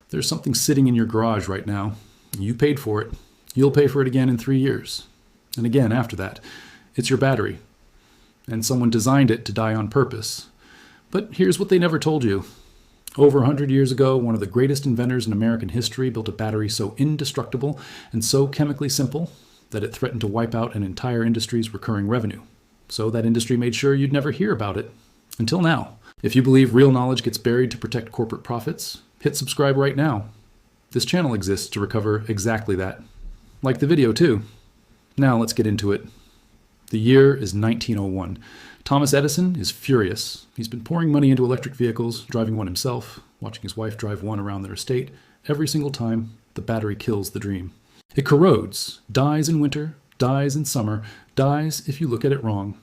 There's something sitting in your garage right now. You paid for it. You'll pay for it again in 3 years. And again after that. It's your battery. And someone designed it to die on purpose. But here's what they never told you. Over 100 years ago, one of the greatest inventors in American history built a battery so indestructible and so chemically simple that it threatened to wipe out an entire industry's recurring revenue. So that industry made sure you'd never hear about it. Until now. If you believe real knowledge gets buried to protect corporate profits, hit subscribe right now. This channel exists to recover exactly that. Like the video too. Now let's get into it. The year is 1901. Thomas Edison is furious. He's been pouring money into electric vehicles, driving one himself, watching his wife drive one around their estate. Every single time, the battery kills the dream. It corrodes, dies in winter, dies in summer, dies if you look at it wrong.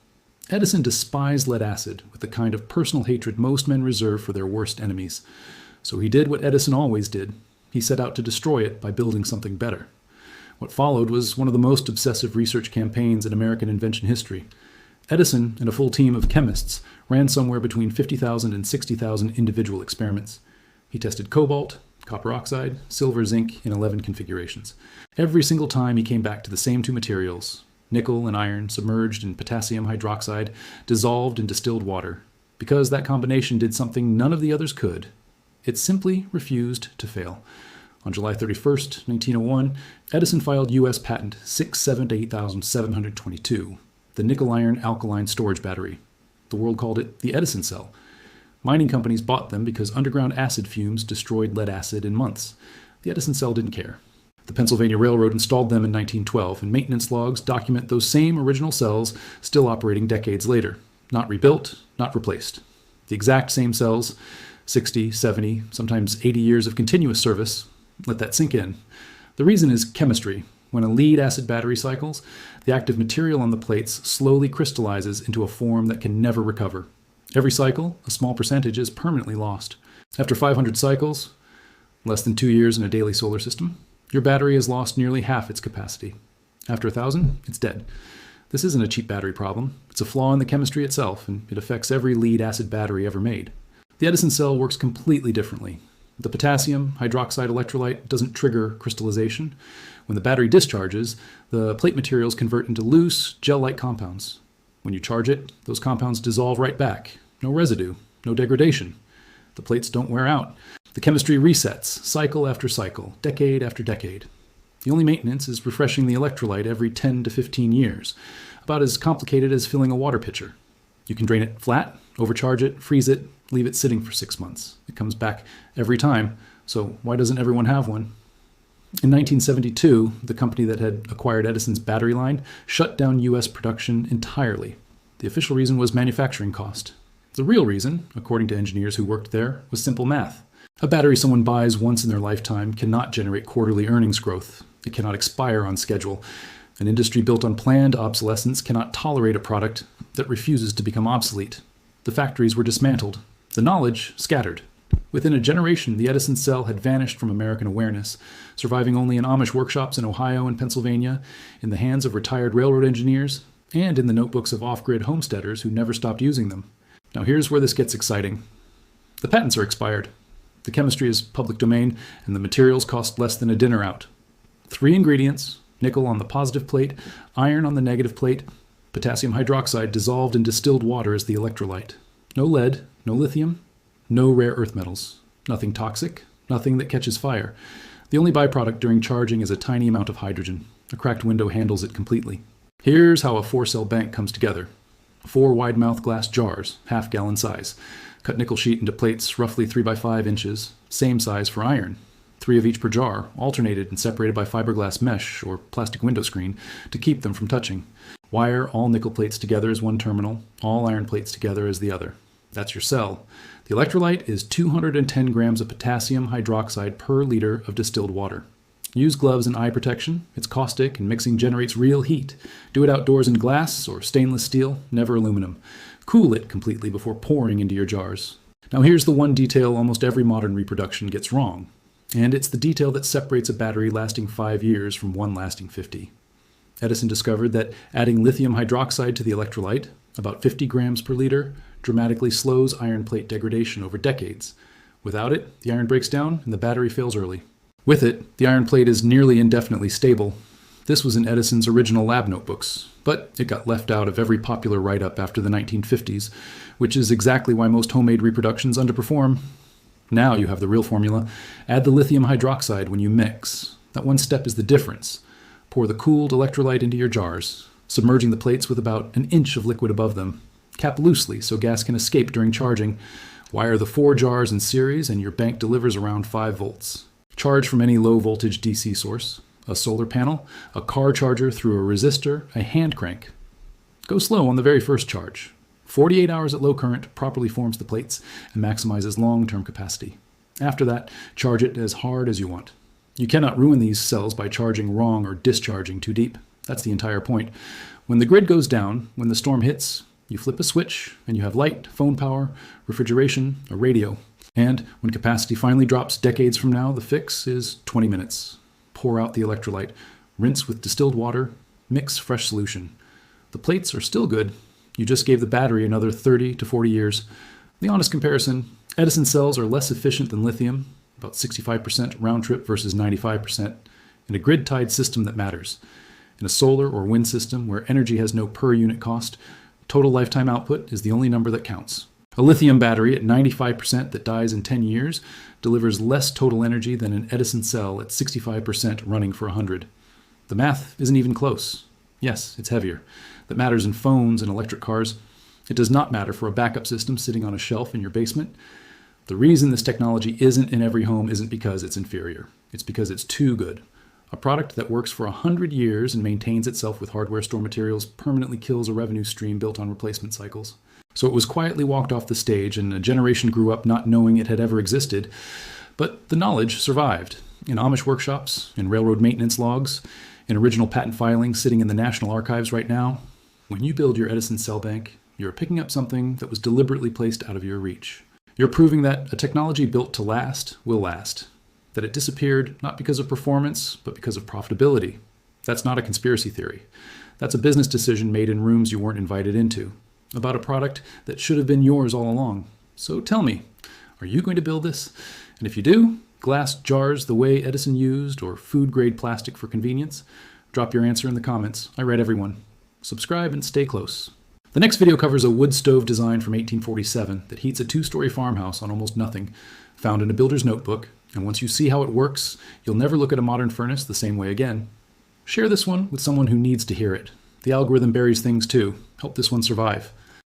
Edison despised lead acid with the kind of personal hatred most men reserve for their worst enemies. So he did what Edison always did. He set out to destroy it by building something better. What followed was one of the most obsessive research campaigns in American invention history. Edison and a full team of chemists ran somewhere between 50,000 and 60,000 individual experiments. He tested cobalt, copper oxide, silver, zinc in 11 configurations. Every single time he came back to the same two materials, nickel and iron submerged in potassium hydroxide, dissolved in distilled water. Because that combination did something none of the others could, it simply refused to fail. On July 31st, 1901, Edison filed U.S. patent 678,722, the nickel-iron alkaline storage battery. The world called it the Edison Cell. Mining companies bought them because underground acid fumes destroyed lead acid in months. The Edison Cell didn't care. The Pennsylvania Railroad installed them in 1912, and maintenance logs document those same original cells still operating decades later. Not rebuilt, not replaced. The exact same cells, 60, 70, sometimes 80 years of continuous service. Let that sink in. The reason is chemistry. When a lead-acid battery cycles, the active material on the plates slowly crystallizes into a form that can never recover. Every cycle, a small percentage is permanently lost. After 500 cycles, less than 2 years in a daily solar system, your battery has lost nearly half its capacity. After 1,000, it's dead. This isn't a cheap battery problem. It's a flaw in the chemistry itself, and it affects every lead-acid battery ever made. The Edison Cell works completely differently. The potassium hydroxide electrolyte doesn't trigger crystallization. When the battery discharges, the plate materials convert into loose, gel-like compounds. When you charge it, those compounds dissolve right back. No residue, no degradation. The plates don't wear out. The chemistry resets, cycle after cycle, decade after decade. The only maintenance is refreshing the electrolyte every 10 to 15 years, about as complicated as filling a water pitcher. You can drain it flat, overcharge it, freeze it, leave it sitting for 6 months. It comes back every time, so why doesn't everyone have one? In 1972, the company that had acquired Edison's battery line shut down U.S. production entirely. The official reason was manufacturing cost. The real reason, according to engineers who worked there, was simple math. A battery someone buys once in their lifetime cannot generate quarterly earnings growth. It cannot expire on schedule. An industry built on planned obsolescence cannot tolerate a product that refuses to become obsolete. The factories were dismantled. The knowledge scattered. Within a generation, the Edison Cell had vanished from American awareness, surviving only in Amish workshops in Ohio and Pennsylvania, in the hands of retired railroad engineers, and in the notebooks of off-grid homesteaders who never stopped using them. Now here's where this gets exciting. The patents are expired. The chemistry is public domain, and the materials cost less than a dinner out. 3 ingredients, nickel on the positive plate, iron on the negative plate, potassium hydroxide dissolved in distilled water as the electrolyte. No lead, no lithium, no rare earth metals. Nothing toxic, nothing that catches fire. The only byproduct during charging is a tiny amount of hydrogen. A cracked window handles it completely. Here's how a 4-cell bank comes together. 4 wide-mouth glass jars, half-gallon size. Cut nickel sheet into plates roughly 3 by 5 inches, same size for iron. 3 of each per jar, alternated and separated by fiberglass mesh or plastic window screen to keep them from touching. Wire all nickel plates together as one terminal, all iron plates together as the other. That's your cell. The electrolyte is 210 grams of potassium hydroxide per liter of distilled water. Use gloves and eye protection. It's caustic and mixing generates real heat. Do it outdoors in glass or stainless steel, never aluminum. Cool it completely before pouring into your jars. Now here's the one detail almost every modern reproduction gets wrong. And it's the detail that separates a battery lasting 5 years from one lasting 50. Edison discovered that adding lithium hydroxide to the electrolyte, about 50 grams per liter, dramatically slows iron plate degradation over decades. Without it, the iron breaks down and the battery fails early. With it, the iron plate is nearly indefinitely stable. This was in Edison's original lab notebooks, but it got left out of every popular write-up after the 1950s, which is exactly why most homemade reproductions underperform. Now you have the real formula. Add the lithium hydroxide when you mix. That one step is the difference. Pour the cooled electrolyte into your jars, submerging the plates with about an inch of liquid above them. Cap loosely so gas can escape during charging. Wire the 4 jars in series and your bank delivers around 5 volts. Charge from any low voltage DC source, a solar panel, a car charger through a resistor, a hand crank. Go slow on the very first charge. 48 hours at low current properly forms the plates and maximizes long-term capacity. After that, charge it as hard as you want. You cannot ruin these cells by charging wrong or discharging too deep. That's the entire point. When the grid goes down, when the storm hits, you flip a switch and you have light, phone power, refrigeration, a radio. And when capacity finally drops decades from now, the fix is 20 minutes. Pour out the electrolyte, rinse with distilled water, mix fresh solution. The plates are still good. You just gave the battery another 30 to 40 years. The honest comparison, Edison cells are less efficient than lithium, about 65% round trip versus 95%, in a grid-tied system that matters. In a solar or wind system where energy has no per unit cost, total lifetime output is the only number that counts. A lithium battery at 95% that dies in 10 years delivers less total energy than an Edison cell at 65% running for 100. The math isn't even close. Yes, it's heavier. That matters in phones and electric cars. It does not matter for a backup system sitting on a shelf in your basement. The reason this technology isn't in every home isn't because it's inferior. It's because it's too good. A product that works for 100 years and maintains itself with hardware store materials permanently kills a revenue stream built on replacement cycles. So it was quietly walked off the stage, and a generation grew up not knowing it had ever existed. But the knowledge survived. In Amish workshops, in railroad maintenance logs, in original patent filings sitting in the National Archives right now. When you build your Edison cell bank, you're picking up something that was deliberately placed out of your reach. You're proving that a technology built to last will last. That it disappeared not because of performance, but because of profitability. That's not a conspiracy theory. That's a business decision made in rooms you weren't invited into, about a product that should have been yours all along. So tell me, are you going to build this? And if you do, glass jars the way Edison used, or food-grade plastic for convenience? Drop your answer in the comments. I read everyone. Subscribe and stay close. The next video covers a wood stove design from 1847 that heats a 2-story farmhouse on almost nothing, found in a builder's notebook, and once you see how it works, you'll never look at a modern furnace the same way again. Share this one with someone who needs to hear it. The algorithm buries things too. Help this one survive.